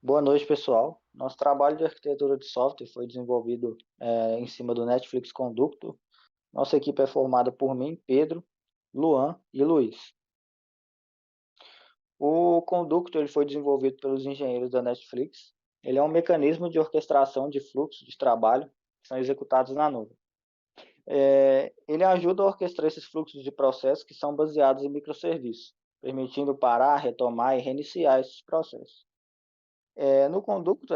Boa noite, pessoal. Nosso trabalho de arquitetura de software foi desenvolvido em cima do Netflix Conductor. Nossa equipe é formada por mim, Pedro, Luan e Luiz. O Conductor ele foi desenvolvido pelos engenheiros da Netflix. Ele é um mecanismo de orquestração de fluxos de trabalho que são executados na nuvem. Ele ajuda a orquestrar esses fluxos de processos que são baseados em microserviços, permitindo parar, retomar e reiniciar esses processos. No Conducto,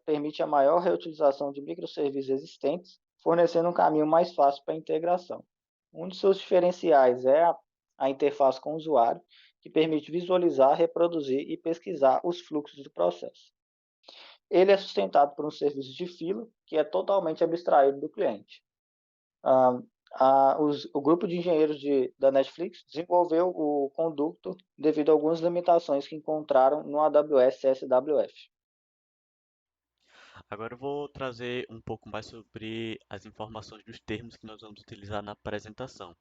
permite a maior reutilização de microserviços existentes, fornecendo um caminho mais fácil para a integração. Um de seus diferenciais é a interface com o usuário, que permite visualizar, reproduzir e pesquisar os fluxos do processo. Ele é sustentado por um serviço de fila, que é totalmente abstraído do cliente. Ah, o grupo de engenheiros da Netflix desenvolveu o Conducto devido a algumas limitações que encontraram no AWS SWF. Agora eu vou trazer um pouco mais sobre as informações dos termos que nós vamos utilizar na apresentação.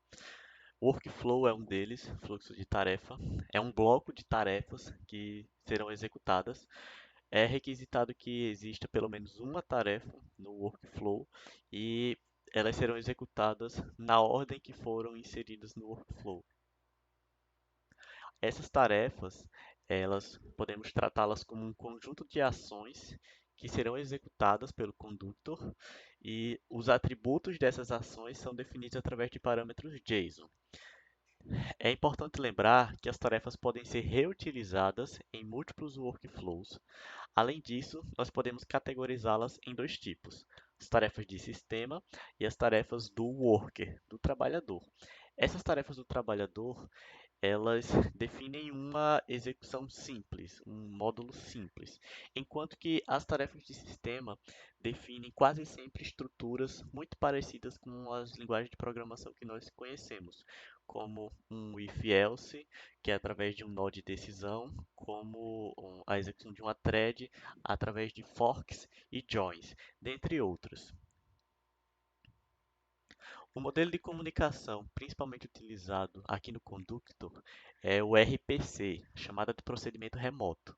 Workflow é um deles, fluxo de tarefa. É um bloco de tarefas que serão executadas. É requisitado que exista pelo menos uma tarefa no workflow e elas serão executadas na ordem que foram inseridas no workflow. Essas tarefas, elas podemos tratá-las como um conjunto de ações que serão executadas pelo conductor e os atributos dessas ações são definidos através de parâmetros JSON. É importante lembrar que as tarefas podem ser reutilizadas em múltiplos workflows. Além disso, nós podemos categorizá-las em dois tipos: as tarefas de sistema e as tarefas do worker, do trabalhador. Essas tarefas do trabalhador elas definem uma execução simples, um módulo simples, enquanto que as tarefas de sistema definem quase sempre estruturas muito parecidas com as linguagens de programação que nós conhecemos, como um if-else, que é através de um nó de decisão, como a execução de uma thread através de forks e joins, dentre outros. O modelo de comunicação principalmente utilizado aqui no Conductor é o RPC, chamada de procedimento remoto.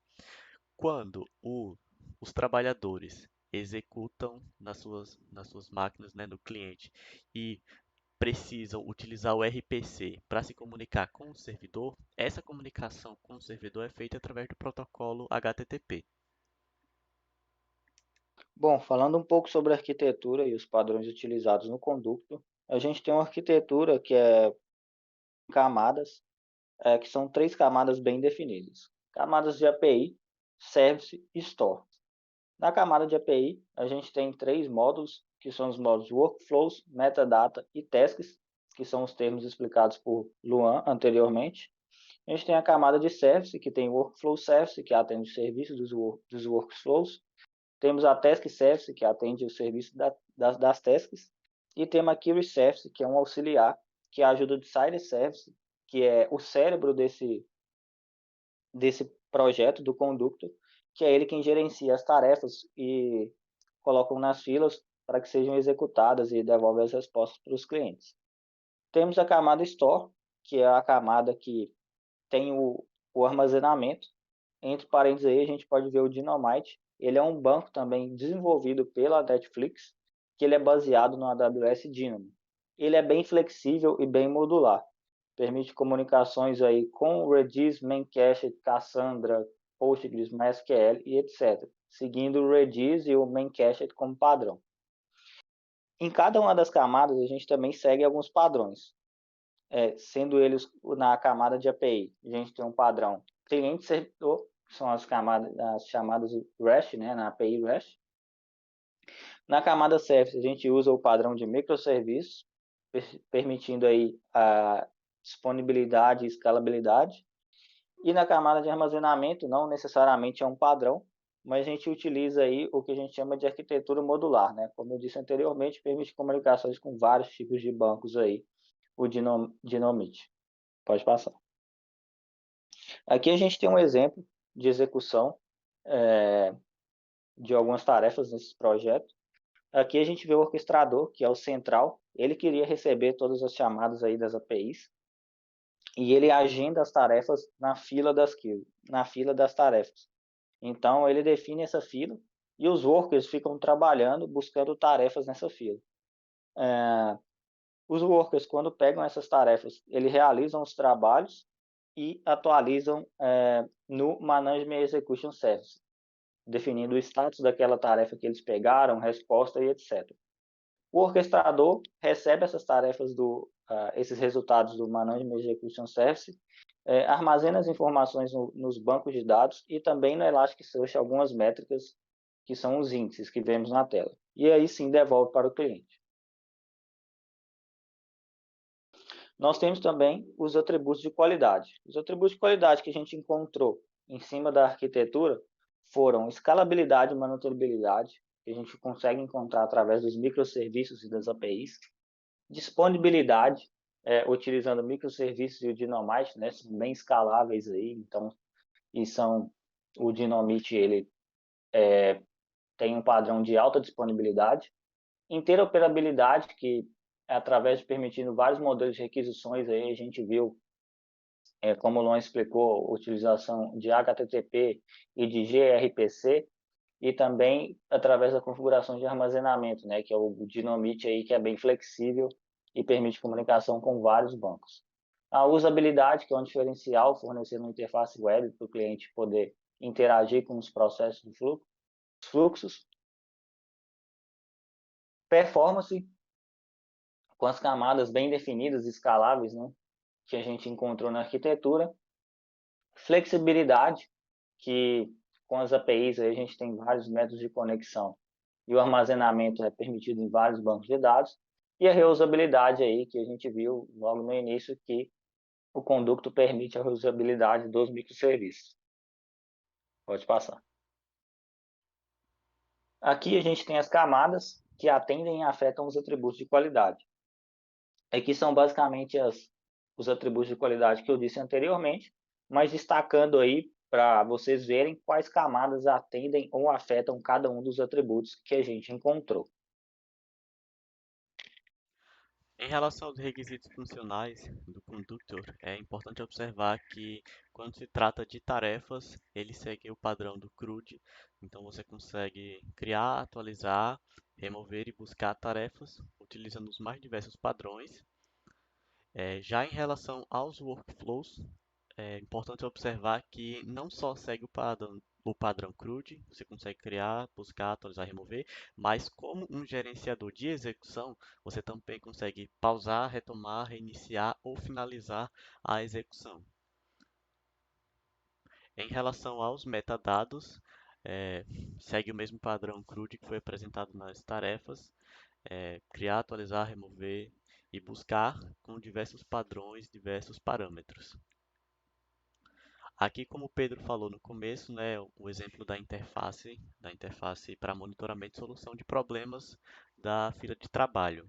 Quando os trabalhadores executam nas suas máquinas, né, no cliente, e precisam utilizar o RPC para se comunicar com o servidor, essa comunicação com o servidor é feita através do protocolo HTTP. Bom, falando um pouco sobre a arquitetura e os padrões utilizados no Conducto, a gente tem uma arquitetura que é em camadas, que são três camadas bem definidas. Camadas de API, Service e Store. Na camada de API, a gente tem três módulos, que são os módulos Workflows, Metadata e Tasks, que são os termos explicados por Luan anteriormente. A gente tem a camada de Service, que tem o Workflow Service, que atende os serviços dos workflows. Temos a Task Service, que atende o serviço das tasks, e temos a Query Service, que é um auxiliar, que ajuda o Decider Service, que é o cérebro desse projeto do Conductor, que é ele quem gerencia as tarefas e coloca nas filas para que sejam executadas e devolve as respostas para os clientes. Temos a camada Store, que é a camada que tem o armazenamento. Entre parênteses aí, a gente pode ver o Dynamite. Ele é um banco também desenvolvido pela Netflix, que ele é baseado no AWS Dynamo. Ele é bem flexível e bem modular. Permite comunicações aí com Redis, Memcached, Cassandra, Postgres, MySQL e etc. Seguindo o Redis e o Memcached como padrão. Em cada uma das camadas, a gente também segue alguns padrões. Sendo eles na camada de API, a gente tem um padrão cliente-servidor, que são as chamadas REST, né, na API REST. Na camada Service, a gente usa o padrão de microserviços, permitindo aí a disponibilidade e escalabilidade. E na camada de armazenamento, não necessariamente é um padrão, mas a gente utiliza aí o que a gente chama de arquitetura modular, né? Como eu disse anteriormente, permite comunicações com vários tipos de bancos aí, o Dynamite. Pode passar. Aqui a gente tem um exemplo de execução de algumas tarefas nesse projeto. Aqui a gente vê o orquestrador, que é o central. Ele queria receber todas as chamadas aí das APIs e ele agenda as tarefas na fila das tarefas. Então, ele define essa fila e os workers ficam trabalhando, buscando tarefas nessa fila. Os workers, quando pegam essas tarefas, eles realizam os trabalhos e atualizam no Management Execution Service, definindo o status daquela tarefa que eles pegaram, resposta e etc. O orquestrador recebe essas tarefas esses resultados do Management Execution Service, armazena as informações nos bancos de dados e também no Elasticsearch algumas métricas que são os índices que vemos na tela. E aí sim devolve para o cliente. Nós temos também os atributos de qualidade. Os atributos de qualidade que a gente encontrou em cima da arquitetura foram escalabilidade e manutenibilidade, que a gente consegue encontrar através dos microserviços e das APIs, disponibilidade, utilizando microserviços e o Dynamite, né, são bem escaláveis aí, então, o Dynamite ele tem um padrão de alta disponibilidade, interoperabilidade, que é através de permitindo vários modelos de requisições, aí a gente viu, como o Luan explicou, a utilização de HTTP e de gRPC, e também através da configuração de armazenamento, né, que é o Dynamite aí, que é bem flexível e permite comunicação com vários bancos. A usabilidade, que é um diferencial, fornecendo uma interface web para o cliente poder interagir com os processos de fluxos. Performance, com as camadas bem definidas, escaláveis, né, que a gente encontrou na arquitetura. Flexibilidade, que com as APIs aí a gente tem vários métodos de conexão e o armazenamento é permitido em vários bancos de dados, e a reusabilidade aí que a gente viu logo no início, que o conducto permite a reusabilidade dos microserviços. Pode passar. Aqui a gente tem as camadas que atendem e afetam os atributos de qualidade. Aqui são basicamente os atributos de qualidade que eu disse anteriormente, mas destacando aí para vocês verem quais camadas atendem ou afetam cada um dos atributos que a gente encontrou. Em relação aos requisitos funcionais do Conductor, é importante observar que quando se trata de tarefas, ele segue o padrão do CRUD, então você consegue criar, atualizar, remover e buscar tarefas utilizando os mais diversos padrões. Já em relação aos workflows, é importante observar que não só segue o padrão CRUD, você consegue criar, buscar, atualizar, remover, mas como um gerenciador de execução, você também consegue pausar, retomar, reiniciar ou finalizar a execução. Em relação aos metadados, segue o mesmo padrão CRUD que foi apresentado nas tarefas, criar, atualizar, remover e buscar com diversos padrões, diversos parâmetros. Aqui, como o Pedro falou no começo, né, o exemplo da interface para monitoramento e solução de problemas da fila de trabalho.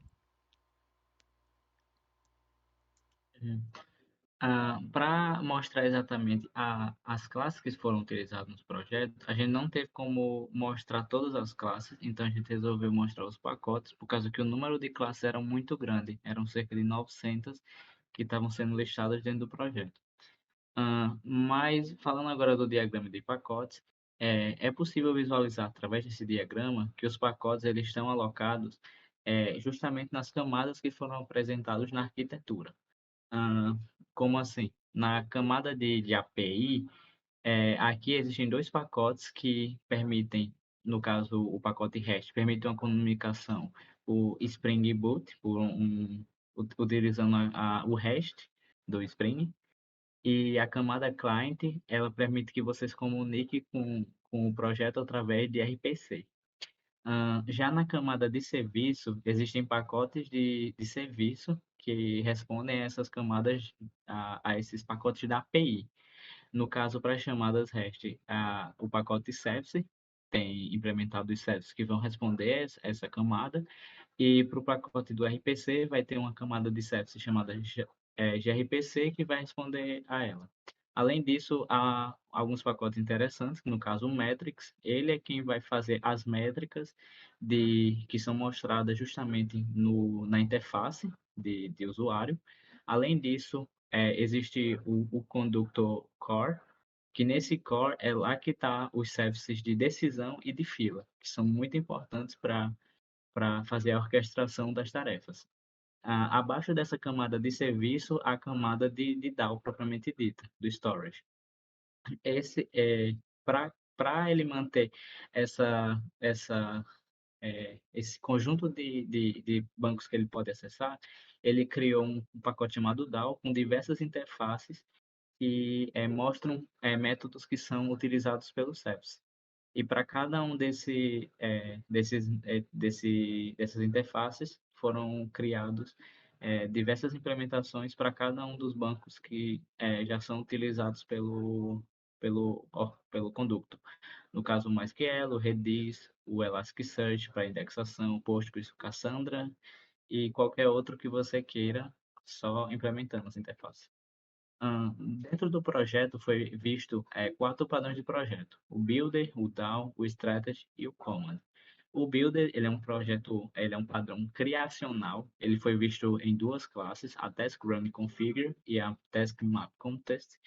Para mostrar exatamente as classes que foram utilizadas nos projetos, a gente não teve como mostrar todas as classes, então a gente resolveu mostrar os pacotes, por causa que o número de classes era muito grande, eram cerca de 900 que estavam sendo listadas dentro do projeto. Mas falando agora do diagrama de pacotes, é possível visualizar através desse diagrama que os pacotes eles estão alocados justamente nas camadas que foram apresentadas na arquitetura. Ah, como assim? Na camada de API, aqui existem dois pacotes que permitem, no caso, o pacote REST, permite uma comunicação por Spring Boot, utilizando o REST do Spring, e a camada Client, ela permite que você se comunique com o projeto através de RPC. Já na camada de serviço, existem pacotes de serviço que respondem a essas camadas, a esses pacotes da API. No caso, para as chamadas REST, o pacote Service tem implementado os services que vão responder essa camada, e para o pacote do RPC vai ter uma camada de service chamada gRPC que vai responder a ela. Além disso, há alguns pacotes interessantes, no caso o Metrics, ele é quem vai fazer as métricas que são mostradas justamente na interface de usuário. Além disso, existe o Conductor Core, que nesse core é lá que está os services de decisão e de fila, que são muito importantes para fazer a orquestração das tarefas. Abaixo dessa camada de serviço, a camada de DAO propriamente dita, do storage. Esse é para ele manter esse conjunto de bancos que ele pode acessar, ele criou um pacote chamado DAO com diversas interfaces que mostram métodos que são utilizados pelos SEPs. E para cada um dessas interfaces foram criados diversas implementações para cada um dos bancos que já são utilizados pelo Conductor. No caso, o MySQL, o Redis, o Elasticsearch para indexação, o Postgres, o Cassandra e qualquer outro que você queira, só implementando as interfaces. Dentro do projeto foi visto 4 padrões de projeto: o Builder, o DAO, o Strategy e o Command. O Builder ele é um padrão criacional. Ele foi visto em 2 classes, a Task Run Configure e a Task Map Contest,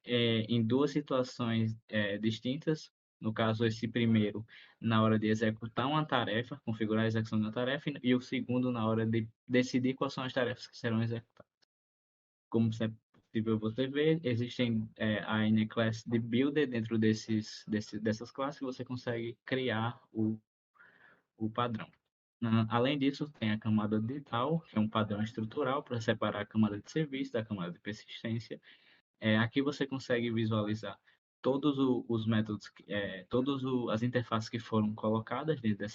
em 2 situações distintas. No caso, esse primeiro na hora de executar uma tarefa, configurar a execução da tarefa, e o segundo na hora de decidir quais são as tarefas que serão executadas. Como é possível você ver, existem a N-Class de Builder dentro dessas classes, você consegue criar o padrão. Além disso, tem a camada de DAO, que é um padrão estrutural para separar a camada de serviço da camada de persistência. Aqui você consegue visualizar todos os métodos, todas as interfaces que foram colocadas dentro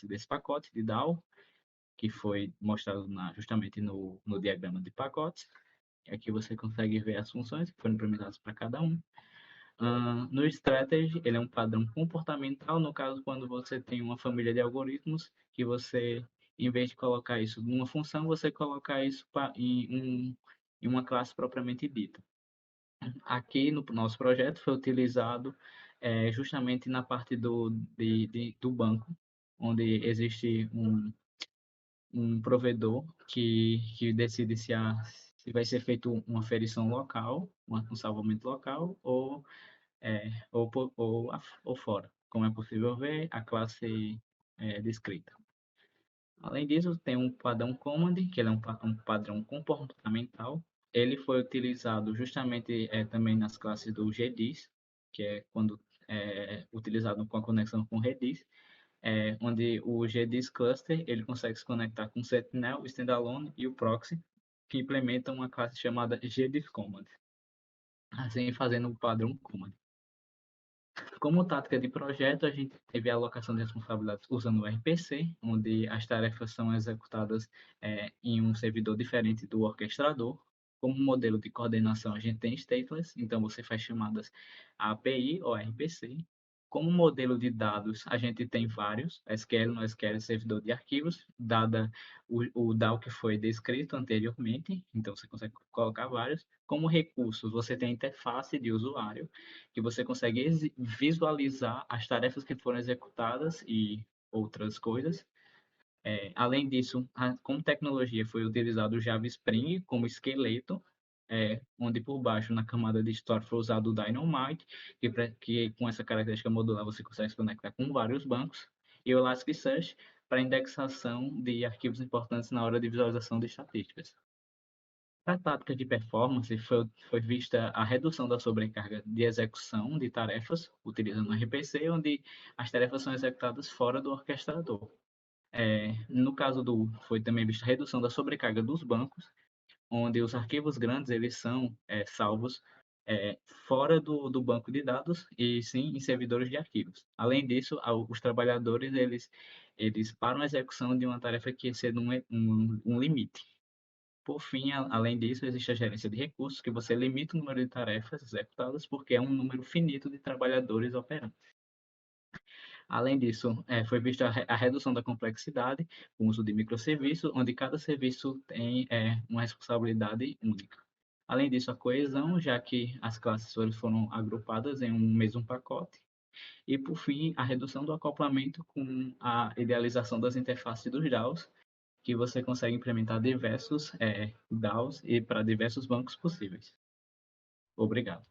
desse pacote de DAO, que foi mostrado justamente no diagrama de pacotes. Aqui você consegue ver as funções que foram implementadas para cada um. No Strategy, ele é um padrão comportamental, no caso, quando você tem uma família de algoritmos, que você, em vez de colocar isso numa função, você coloca isso em uma classe propriamente dita. Aqui no nosso projeto foi utilizado justamente na parte do banco, onde existe um provedor que decide se vai ser feito uma ferição local, um salvamento local ou fora. Como é possível ver, a classe descrita. Além disso, tem um padrão Command, que ele é um padrão comportamental. Ele foi utilizado justamente também nas classes do GDIS, que é quando utilizado com a conexão com Redis, onde o GDIS Cluster ele consegue se conectar com o Sentinel, o Standalone e o Proxy, que implementam uma classe chamada GDIS Command, assim fazendo o padrão Command. Como tática de projeto, a gente teve a alocação de responsabilidades usando o RPC, onde as tarefas são executadas em um servidor diferente do orquestrador. Como modelo de coordenação, a gente tem stateless, então você faz chamadas a API ou RPC. Como modelo de dados, a gente tem vários, SQL, NoSQL, servidor de arquivos, dada o DAO que foi descrito anteriormente, então você consegue colocar vários. Como recursos, você tem a interface de usuário, que você consegue visualizar as tarefas que foram executadas e outras coisas. Além disso, como tecnologia, foi utilizado o Java Spring como esqueleto, onde por baixo, na camada de Store, foi usado o Dynamite, que com essa característica modular você consegue se conectar com vários bancos, e o Elasticsearch para indexação de arquivos importantes na hora de visualização de estatísticas. Para a tática de performance, foi vista a redução da sobrecarga de execução de tarefas, utilizando o RPC, onde as tarefas são executadas fora do orquestrador. No caso foi também vista a redução da sobrecarga dos bancos, onde os arquivos grandes eles são salvos fora do banco de dados e sim em servidores de arquivos. Além disso, os trabalhadores eles param a execução de uma tarefa que excede um limite. Por fim, além disso, existe a gerência de recursos, que você limita o número de tarefas executadas porque é um número finito de trabalhadores operantes. Além disso, foi vista a redução da complexidade com o uso de microserviços, onde cada serviço tem uma responsabilidade única. Além disso, a coesão, já que as classes foram agrupadas em um mesmo pacote. E, por fim, a redução do acoplamento com a idealização das interfaces dos DAOs, que você consegue implementar diversos DAOs e para diversos bancos possíveis. Obrigado.